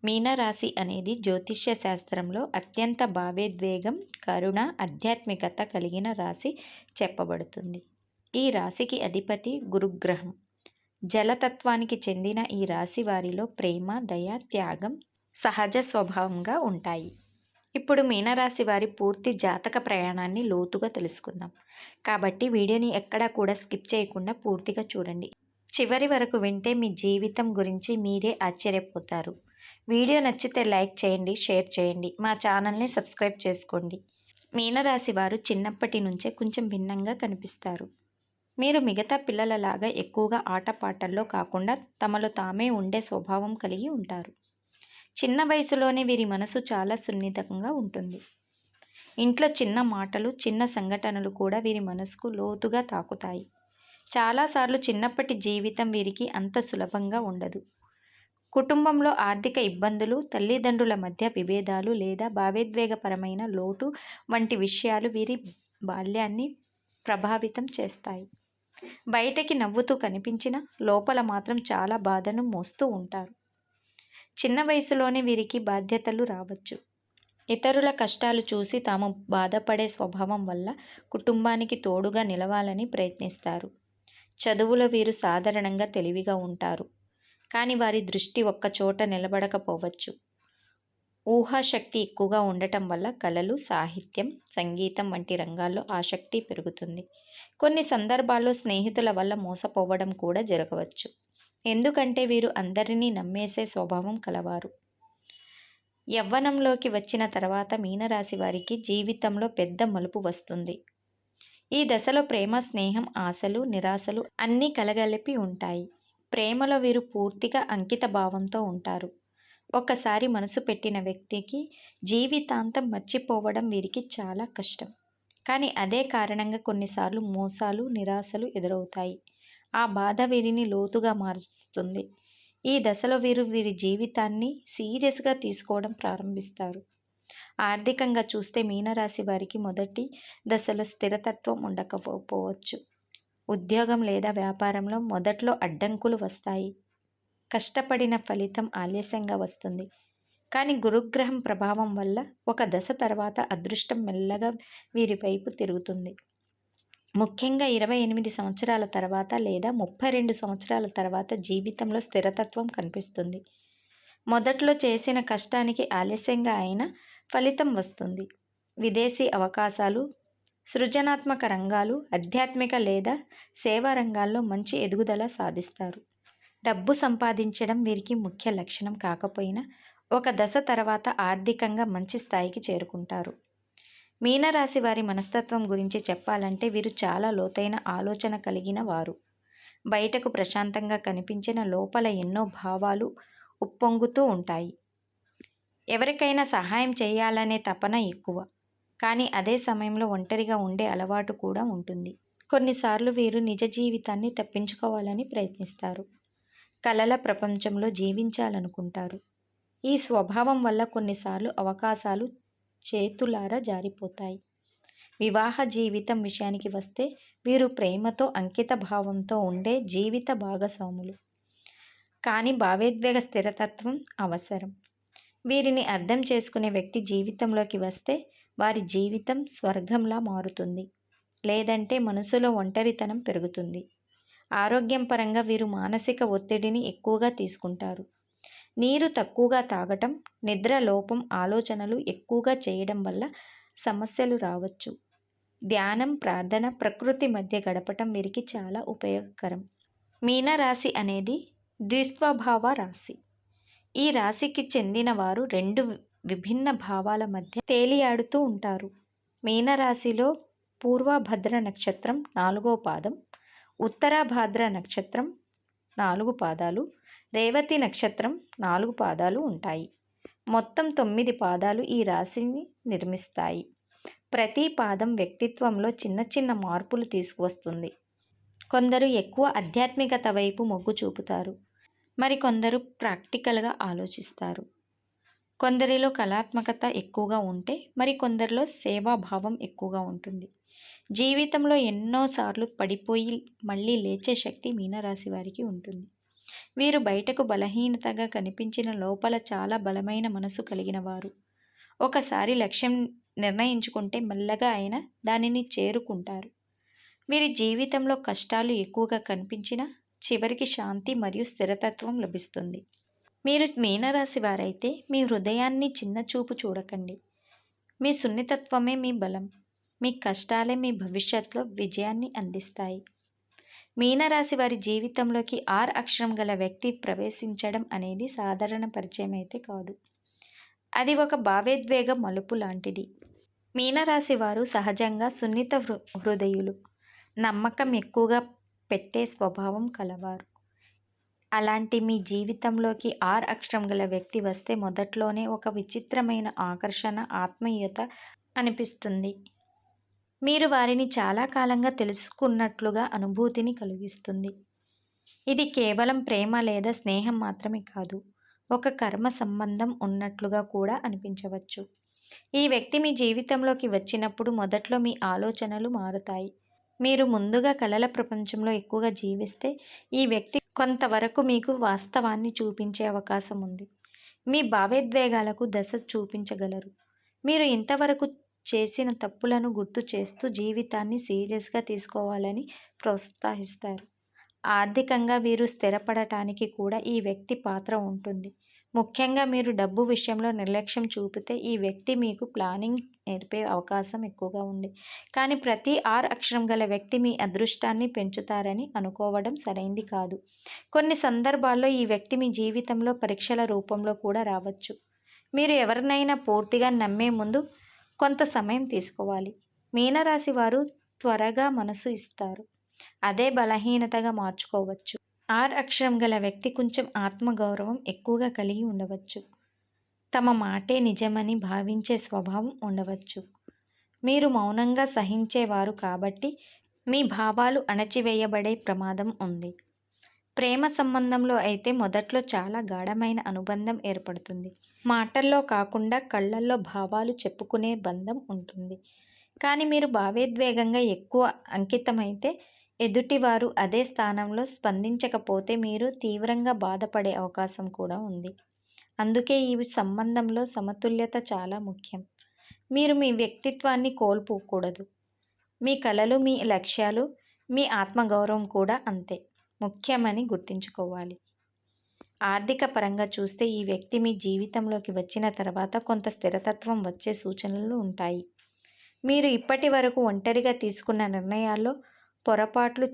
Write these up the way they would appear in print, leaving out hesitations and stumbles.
మీనరాశి అనేది జ్యోతిష్య శాస్త్రంలో అత్యంత భావోద్వేగం, కరుణ, ఆధ్యాత్మికత కలిగిన రాశి చెప్పబడుతుంది. ఈ రాశికి అధిపతి గురుగ్రహం. జలతత్వానికి చెందిన ఈ రాశి వారిలో ప్రేమ, దయ, త్యాగం సహజ స్వభావంగా ఉంటాయి. ఇప్పుడు మీనరాశి వారి పూర్తి జాతక ప్రయాణాన్ని లోతుగా తెలుసుకుందాం. కాబట్టి వీడియోని ఎక్కడా కూడా స్కిప్ చేయకుండా పూర్తిగా చూడండి. చివరి వరకు వింటే మీ జీవితం గురించి మీరే ఆశ్చర్యపోతారు. వీడియో నచ్చితే లైక్ చేయండి, షేర్ చేయండి, మా ఛానల్ని సబ్స్క్రైబ్ చేసుకోండి. మీనరాశి వారు చిన్నప్పటి నుంచే కొంచెం భిన్నంగా కనిపిస్తారు. మీరు మిగతా పిల్లలలాగా ఎక్కువగా ఆటపాటల్లో కాకుండా తమలో తామే ఉండే స్వభావం కలిగి ఉంటారు. చిన్న వయసులోనే వీరి మనసు చాలా సున్నితంగా ఉంటుంది. ఇంట్లో చిన్న మాటలు, చిన్న సంఘటనలు కూడా వీరి మనసుకు లోతుగా తాకుతాయి. చాలాసార్లు చిన్నప్పటి జీవితం వీరికి అంత సులభంగా ఉండదు. కుటుంబంలో ఆర్థిక ఇబ్బందులు, తల్లిదండ్రుల మధ్య విభేదాలు లేదా భావోద్వేగపరమైన లోటు వంటి విషయాలు వీరి బాల్యాన్ని ప్రభావితం చేస్తాయి. బయటకి నవ్వుతూ కనిపించిన లోపల మాత్రం చాలా బాధను మోస్తూ ఉంటారు. చిన్న వయసులోనే వీరికి బాధ్యతలు రావచ్చు. ఇతరుల కష్టాలు చూసి తాము బాధపడే స్వభావం వల్ల కుటుంబానికి తోడుగా నిలవాలని ప్రయత్నిస్తారు. చదువులో వీరు సాధారణంగా తెలివిగా ఉంటారు. కానీ వారి దృష్టి ఒక్కచోట నిలబడకపోవచ్చు. ఊహాశక్తి ఎక్కువగా ఉండటం వల్ల కళలు, సాహిత్యం, సంగీతం వంటి రంగాల్లో ఆసక్తి పెరుగుతుంది. కొన్ని సందర్భాల్లో స్నేహితుల వల్ల మోసపోవడం కూడా జరగవచ్చు. ఎందుకంటే వీరు అందరినీ నమ్మేసే స్వభావం కలవారు. యవ్వనంలోకి వచ్చిన తర్వాత మీనరాశి వారికి జీవితంలో పెద్ద మలుపు వస్తుంది. ఈ దశలో ప్రేమ, స్నేహం, ఆశలు, నిరాశలు అన్నీ కలగలిపి ఉంటాయి. ప్రేమలో వీరు పూర్తిగా అంకిత భావంతో ఉంటారు. ఒక్కసారి మనసు పెట్టిన వ్యక్తికి జీవితాంతం మర్చిపోవడం వీరికి చాలా కష్టం. కానీ అదే కారణంగా కొన్నిసార్లు మోసాలు, నిరాశలు ఎదురవుతాయి. ఆ బాధ వీరిని లోతుగా మారుస్తుంది. ఈ దశలో వీరి జీవితాన్ని సీరియస్గా తీసుకోవడం ప్రారంభిస్తారు. ఆర్థికంగా చూస్తే మీనరాశి వారికి మొదటి దశలో స్థిరతత్వం ఉండకపోవచ్చు. ఉద్యోగం లేదా వ్యాపారంలో మొదట్లో అడ్డంకులు వస్తాయి. కష్టపడిన ఫలితం ఆలస్యంగా వస్తుంది. కానీ గురుగ్రహం ప్రభావం వల్ల ఒక దశ తర్వాత అదృష్టం మెల్లగా వీరి వైపు తిరుగుతుంది. ముఖ్యంగా 28 సంవత్సరాల తర్వాత లేదా 32 సంవత్సరాల తర్వాత జీవితంలో స్థిరతత్వం కనిపిస్తుంది. మొదట్లో చేసిన కష్టానికి ఆలస్యంగా అయినా ఫలితం వస్తుంది. విదేశీ అవకాశాలు, సృజనాత్మక రంగాలు, ఆధ్యాత్మిక లేదా సేవా రంగాల్లో మంచి ఎదుగుదల సాధిస్తారు. డబ్బు సంపాదించడం వీరికి ముఖ్య లక్షణం కాకపోయినా ఒక దశ తర్వాత ఆర్థికంగా మంచి స్థాయికి చేరుకుంటారు. మీనరాశి వారి మనస్తత్వం గురించి చెప్పాలంటే వీరు చాలా లోతైన ఆలోచన కలిగిన వారు. బయటకు ప్రశాంతంగా కనిపించిన లోపల ఎన్నో భావాలు ఉప్పొంగుతూ ఉంటాయి. ఎవరికైనా సహాయం చేయాలనే తపన ఎక్కువ. కానీ అదే సమయంలో ఒంటరిగా ఉండే అలవాటు కూడా ఉంటుంది. కొన్నిసార్లు వీరు నిజ జీవితాన్ని తప్పించుకోవాలని ప్రయత్నిస్తారు. కలల ప్రపంచంలో జీవించాలనుకుంటారు. ఈ స్వభావం వల్ల కొన్నిసార్లు అవకాశాలు చేతులారా జారిపోతాయి. వివాహ జీవితం విషయానికి వస్తే వీరు ప్రేమతో, అంకిత భావంతో ఉండే జీవిత భాగస్వాములు. కానీ భావోద్వేగ స్థిరతత్వం అవసరం. వీరిని అర్థం చేసుకునే వ్యక్తి జీవితంలోకి వస్తే వారి జీవితం స్వర్గంలా మారుతుంది. లేదంటే మనసులో ఒంటరితనం పెరుగుతుంది. ఆరోగ్యం పరంగా వీరు మానసిక ఒత్తిడిని ఎక్కువగా తీసుకుంటారు. నీరు తక్కువగా తాగటం, నిద్ర లోపం, ఆలోచనలు ఎక్కువగా చేయడం వల్ల సమస్యలు రావచ్చు. ధ్యానం, ప్రార్థన, ప్రకృతి మధ్య గడపటం వీరికి చాలా ఉపయోగకరం. మీనరాశి అనేది ద్విస్వభావ రాశి. ఈ రాశికి చెందిన వారు రెండు విభిన్న భావాల మధ్య తేలియాడుతూ ఉంటారు. మీనరాశిలో పూర్వభద్ర నక్షత్రం 4వ పాదం, ఉత్తరాభాద్ర నక్షత్రం 4 పాదాలు, రేవతి నక్షత్రం 4 పాదాలు ఉంటాయి. మొత్తం 9 పాదాలు ఈ రాశిని నిర్మిస్తాయి. ప్రతి పాదం వ్యక్తిత్వంలో చిన్న చిన్న మార్పులు తీసుకువస్తుంది. కొందరు ఎక్కువ ఆధ్యాత్మికత వైపు మొగ్గు చూపుతారు. మరికొందరు ప్రాక్టికల్గా ఆలోచిస్తారు. కొందరిలో కళాత్మకత ఎక్కువగా ఉంటే మరికొందరిలో సేవాభావం ఎక్కువగా ఉంటుంది. జీవితంలో ఎన్నోసార్లు పడిపోయి మళ్ళీ లేచే శక్తి మీనరాశి వారికి ఉంటుంది. వీరు బయటకు బలహీనతగా కనిపించిన లోపల చాలా బలమైన మనసు కలిగిన వారు. ఒకసారి లక్ష్యం నిర్ణయించుకుంటే మెల్లగా అయినా దానిని చేరుకుంటారు. వీరి జీవితంలో కష్టాలు ఎక్కువగా కనిపించినా చివరికి శాంతి మరియు స్థిరతత్వం లభిస్తుంది. మీరు మీనరాశి వారైతే మీ హృదయాన్ని చిన్న చూపు చూడకండి. మీ సున్నితత్వమే మీ బలం. మీ కష్టాలే మీ భవిష్యత్తులో విజయాన్ని అందిస్తాయి. మీనరాశి వారి జీవితంలోకి ఆర్ అక్షరం గల వ్యక్తి ప్రవేశించడం అనేది సాధారణ పరిచయం అయితే కాదు. అది ఒక భావోద్వేగ మలుపు లాంటిది. మీనరాశి వారు సహజంగా సున్నిత హృదయులు, నమ్మకం ఎక్కువగా పెట్టే స్వభావం కలవారు. అలాంటి మీ జీవితంలోకి ఆర్ అక్షరం గల వ్యక్తి వస్తే మొదట్లోనే ఒక విచిత్రమైన ఆకర్షణ, ఆత్మీయత అనిపిస్తుంది. మీరు వారిని చాలా కాలంగా తెలుసుకున్నట్లుగా అనుభూతిని కలిగిస్తుంది. ఇది కేవలం ప్రేమ లేదా స్నేహం మాత్రమే కాదు, ఒక కర్మ సంబంధం ఉన్నట్లుగా కూడా అనిపించవచ్చు. ఈ వ్యక్తి మీ జీవితంలోకి వచ్చినప్పుడు మొదట్లో మీ ఆలోచనలు మారుతాయి. మీరు ముందుగా కలల ప్రపంచంలో ఎక్కువగా జీవిస్తే ఈ వ్యక్తి కొంతవరకు మీకు వాస్తవాన్ని చూపించే అవకాశం ఉంది. మీ భావోద్వేగాలకు దశ చూపించగలరు. మీరు ఇంతవరకు చేసిన తప్పులను గుర్తు చేస్తూ జీవితాన్ని సీరియస్గా తీసుకోవాలని ప్రోత్సహిస్తారు. ఆర్థికంగా వీరు స్థిరపడటానికి కూడా ఈ వ్యక్తి పాత్ర ఉంటుంది. ముఖ్యంగా మీరు డబ్బు విషయంలో నిర్లక్ష్యం చూపితే ఈ వ్యక్తి మీకు ప్లానింగ్ నేర్పే అవకాశం ఎక్కువగా ఉంది. కానీ ప్రతి ఆర్ అక్షరం గల వ్యక్తి మీ అదృష్టాన్ని పెంచుతారని అనుకోవడం సరైంది కాదు. కొన్ని సందర్భాల్లో ఈ వ్యక్తి మీ జీవితంలో పరీక్షల రూపంలో కూడా రావచ్చు. మీరు ఎవరినైనా పూర్తిగా నమ్మే ముందు కొంత సమయం తీసుకోవాలి. మీనరాశి వారు త్వరగా మనసు ఇస్తారు. అదే బలహీనతగా మార్చుకోవచ్చు. ఆర్ అక్షరం గల వ్యక్తి కొంచెం ఆత్మగౌరవం ఎక్కువగా కలిగి ఉండవచ్చు. తమ మాటే నిజమని భావించే స్వభావం ఉండవచ్చు. మీరు మౌనంగా సహించేవారు కాబట్టి మీ భావాలు అణచివేయబడే ప్రమాదం ఉంది. ప్రేమ సంబంధంలో అయితే మొదట్లో చాలా గాఢమైన అనుబంధం ఏర్పడుతుంది. మాటల్లో కాకుండా కళ్ళల్లో భావాలు చెప్పుకునే బంధం ఉంటుంది. కానీ మీరు భావోద్వేగంగా ఎక్కువ అంకితమైతే ఎదుటివారు అదే స్థానంలో స్పందించకపోతే మీరు తీవ్రంగా బాధపడే అవకాశం కూడా ఉంది. అందుకే ఈ సంబంధంలో సమతుల్యత చాలా ముఖ్యం. మీరు మీ వ్యక్తిత్వాన్ని కోల్పోకూడదు. మీ కలలు, మీ లక్ష్యాలు, మీ ఆత్మగౌరవం కూడా అంతే ముఖ్యమని గుర్తుంచుకోవాలి. ఆర్థిక పరంగా చూస్తే ఈ వ్యక్తి మీ జీవితంలోకి వచ్చిన తర్వాత కొంత స్థిరతత్వం వచ్చే సూచనలు ఉంటాయి. మీరు ఇప్పటి వరకు ఒంటరిగా తీసుకున్న నిర్ణయాల్లో పొరపాట్లు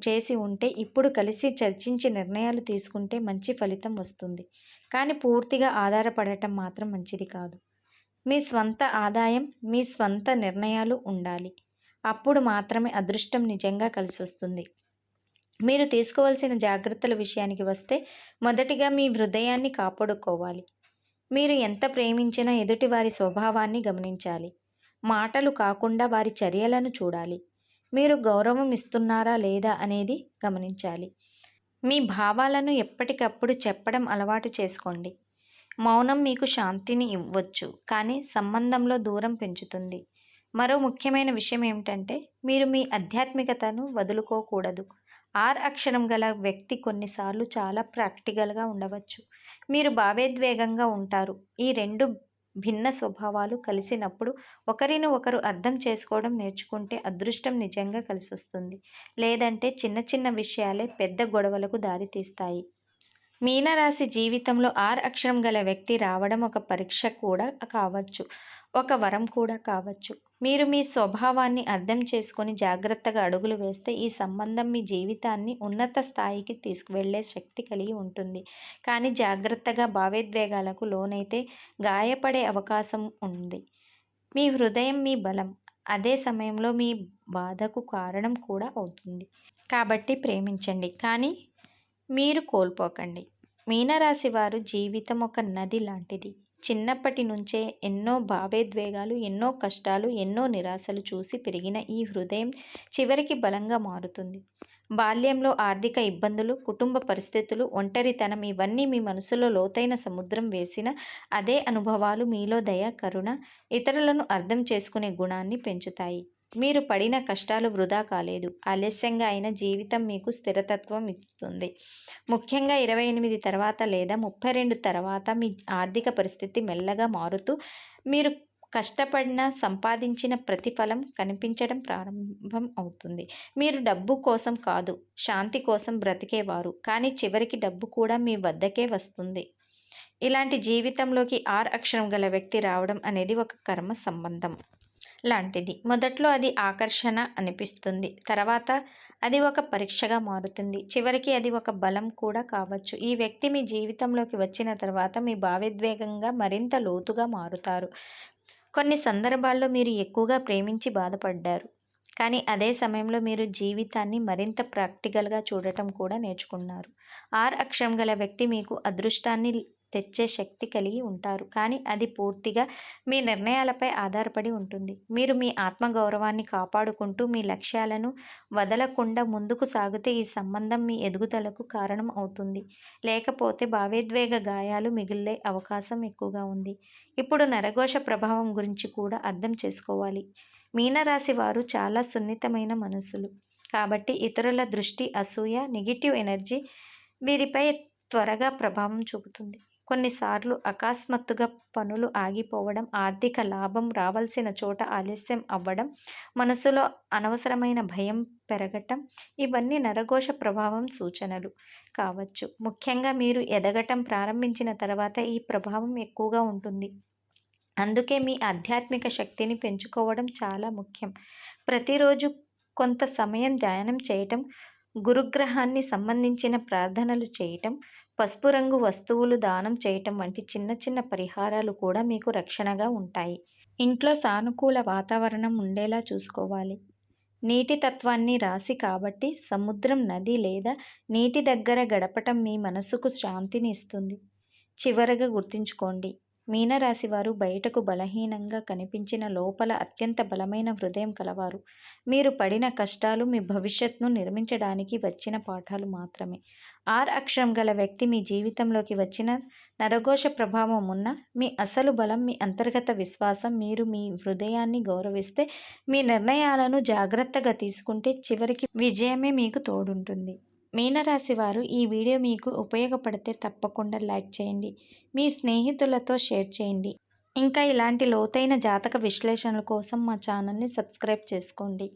చేసి ఉంటే ఇప్పుడు కలిసి చర్చించి నిర్ణయాలు తీసుకుంటే మంచి ఫలితం వస్తుంది. కానీ పూర్తిగా ఆధారపడటం మాత్రం మంచిది కాదు. మీ స్వంత ఆదాయం, మీ స్వంత నిర్ణయాలు ఉండాలి. అప్పుడు మాత్రమే అదృష్టం నిజంగా కలిసొస్తుంది. మీరు తీసుకోవాల్సిన జాగ్రత్తల విషయానికి వస్తే మొదటిగా మీ హృదయాన్ని కాపాడుకోవాలి. మీరు ఎంత ప్రేమించినా ఎదుటివారి స్వభావాన్ని గమనించాలి. మాటలు కాకుండా వారి చర్యలను చూడాలి. మీరు గౌరవం ఇస్తున్నారా లేదా అనేది గమనించాలి. మీ భావాలను ఎప్పటికప్పుడు చెప్పడం అలవాటు చేసుకోండి. మౌనం మీకు శాంతిని ఇవ్వచ్చు, కానీ సంబంధంలో దూరం పెంచుతుంది. మరో ముఖ్యమైన విషయం ఏమిటంటే మీరు మీ ఆధ్యాత్మికతను వదులుకోకూడదు. ఆర్ అక్షరం గల వ్యక్తి కొన్నిసార్లు చాలా ప్రాక్టికల్గా ఉండవచ్చు. మీరు భావోద్వేగంగా ఉంటారు. ఈ రెండు భిన్న స్వభావాలు కలిసినప్పుడు ఒకరిని ఒకరు అర్థం చేసుకోవడం నేర్చుకుంటే అదృష్టం నిజంగా కలిసొస్తుంది. లేదంటే చిన్న చిన్న విషయాలే పెద్ద గొడవలకు దారితీస్తాయి. మీనరాశి జీవితంలో ఆర్ అక్షరం గల వ్యక్తి రావడం ఒక పరీక్ష కూడా కావచ్చు, ఒక వరం కూడా కావచ్చు. మీరు మీ స్వభావాన్ని అర్థం చేసుకొని జాగ్రత్తగా అడుగులు వేస్తే ఈ సంబంధం మీ జీవితాన్ని ఉన్నత స్థాయికి తీసుకువెళ్ళే శక్తి కలిగి ఉంటుంది. కానీ జాగ్రత్తగా భావోద్వేగాలకు లోనైతే గాయపడే అవకాశం ఉంది. మీ హృదయం మీ బలం, అదే సమయంలో మీ బాధకు కారణం కూడా అవుతుంది. కాబట్టి ప్రేమించండి, కానీ మీరు కోల్పోకండి. మీనరాశి వారు జీవితం ఒక నది లాంటిది. చిన్నప్పటి నుంచే ఎన్నో భావోద్వేగాలు, ఎన్నో కష్టాలు, ఎన్నో నిరాశలు చూసి పెరిగిన ఈ హృదయం చివరికి బలంగా మారుతుంది. బాల్యంలో ఆర్థిక ఇబ్బందులు, కుటుంబ పరిస్థితులు, ఒంటరితనం ఇవన్నీ మీ మనసులో లోతైన సముద్రం వేసిన అదే అనుభవాలు మీలో దయ, కరుణ, ఇతరులను అర్థం చేసుకునే గుణాన్ని పెంచుతాయి. మీరు పడిన కష్టాలు వృధా కాలేదు. ఆలస్యంగా అయిన జీవితం మీకు స్థిరతత్వం ఇస్తుంది. ముఖ్యంగా 28 తర్వాత లేదా 32 తర్వాత మీ ఆర్థిక పరిస్థితి మెల్లగా మారుతూ మీరు కష్టపడిన సంపాదించిన ప్రతిఫలం కనిపించడం ప్రారంభం అవుతుంది. మీరు డబ్బు కోసం కాదు, శాంతి కోసం బ్రతికేవారు. కానీ చివరికి డబ్బు కూడా మీ వద్దకే వస్తుంది. ఇలాంటి జీవితంలోకి ఆర్ అక్షరం గల వ్యక్తి రావడం అనేది ఒక కర్మ సంబంధం లాంటిది. మొదట్లో అది ఆకర్షణ అనిపిస్తుంది. తర్వాత అది ఒక పరీక్షగా మారుతుంది. చివరికి అది ఒక బలం కూడా కావచ్చు. ఈ వ్యక్తి మీ జీవితంలోకి వచ్చిన తర్వాత మీ భావోద్వేగంగా మరింత లోతుగా మారుతారు. కొన్ని సందర్భాల్లో మీరు ఎక్కువగా ప్రేమించి బాధపడ్డారు. కానీ అదే సమయంలో మీరు జీవితాన్ని మరింత ప్రాక్టికల్‌గా చూడటం కూడా నేర్చుకున్నారు. ఆర్ అక్షరం గల వ్యక్తి మీకు అదృష్టాన్ని తెచ్చే శక్తి కలిగి ఉంటారు. కానీ అది పూర్తిగా మీ నిర్ణయాలపై ఆధారపడి ఉంటుంది. మీరు మీ ఆత్మగౌరవాన్ని కాపాడుకుంటూ మీ లక్ష్యాలను వదలకుండా ముందుకు సాగితే ఈ సంబంధం మీ ఎదుగుదలకు కారణం అవుతుంది. లేకపోతే భావోద్వేగ గాయాలు మిగిలే అవకాశం ఎక్కువగా ఉంది. ఇప్పుడు నరఘోష ప్రభావం గురించి కూడా అర్థం చేసుకోవాలి. మీనరాశి వారు చాలా సున్నితమైన మనసులు. కాబట్టి ఇతరుల దృష్టి, అసూయ, నెగెటివ్ ఎనర్జీ వీరిపై త్వరగా ప్రభావం చూపుతుంది. కొన్నిసార్లు అకస్మాత్తుగా పనులు ఆగిపోవడం, ఆర్థిక లాభం రావాల్సిన చోట ఆలస్యం అవ్వడం, మనసులో అనవసరమైన భయం పెరగటం ఇవన్నీ నరఘోష ప్రభావం సూచనలు కావచ్చు. ముఖ్యంగా మీరు ఎదగటం ప్రారంభించిన తర్వాత ఈ ప్రభావం ఎక్కువగా ఉంటుంది. అందుకే మీ ఆధ్యాత్మిక శక్తిని పెంచుకోవడం చాలా ముఖ్యం. ప్రతిరోజు కొంత సమయం ధ్యానం చేయటం, గురుగ్రహాన్ని సంబంధించిన ప్రార్థనలు చేయటం, పసుపు రంగు వస్తువులు దానం చేయటం వంటి చిన్న చిన్న పరిహారాలు కూడా మీకు రక్షణగా ఉంటాయి. ఇంట్లో సానుకూల వాతావరణం ఉండేలా చూసుకోవాలి. నీటి తత్వాన్ని రాశి కాబట్టి సముద్రం, నది లేదా నీటి దగ్గర గడపటం మీ మనసుకు శాంతిని ఇస్తుంది. చివరగా గుర్తుంచుకోండి, మీనరాశి వారు బయటకు బలహీనంగా కనిపించిన లోపల అత్యంత బలమైన హృదయం కలవారు. మీరు పడిన కష్టాలు మీ భవిష్యత్తును నిర్మించడానికి వచ్చిన పాఠాలు మాత్రమే. ఆర్ అక్షరం గల వ్యక్తి మీ జీవితంలోకి వచ్చిన నరఘోష ప్రభావం ఉన్న మీ అసలు బలం మీ అంతర్గత విశ్వాసం. మీరు మీ హృదయాన్ని గౌరవిస్తే, మీ నిర్ణయాలను జాగ్రత్తగా తీసుకుంటే చివరికి విజయమే మీకు తోడుంటుంది. మీనరాశి వారు ఈ వీడియో మీకు ఉపయోగపడితే తప్పకుండా లైక్ చేయండి. మీ స్నేహితులతో షేర్ చేయండి. ఇంకా ఇలాంటి లోతైన జాతక విశ్లేషణల కోసం మా ఛానల్ని సబ్స్క్రైబ్ చేసుకోండి.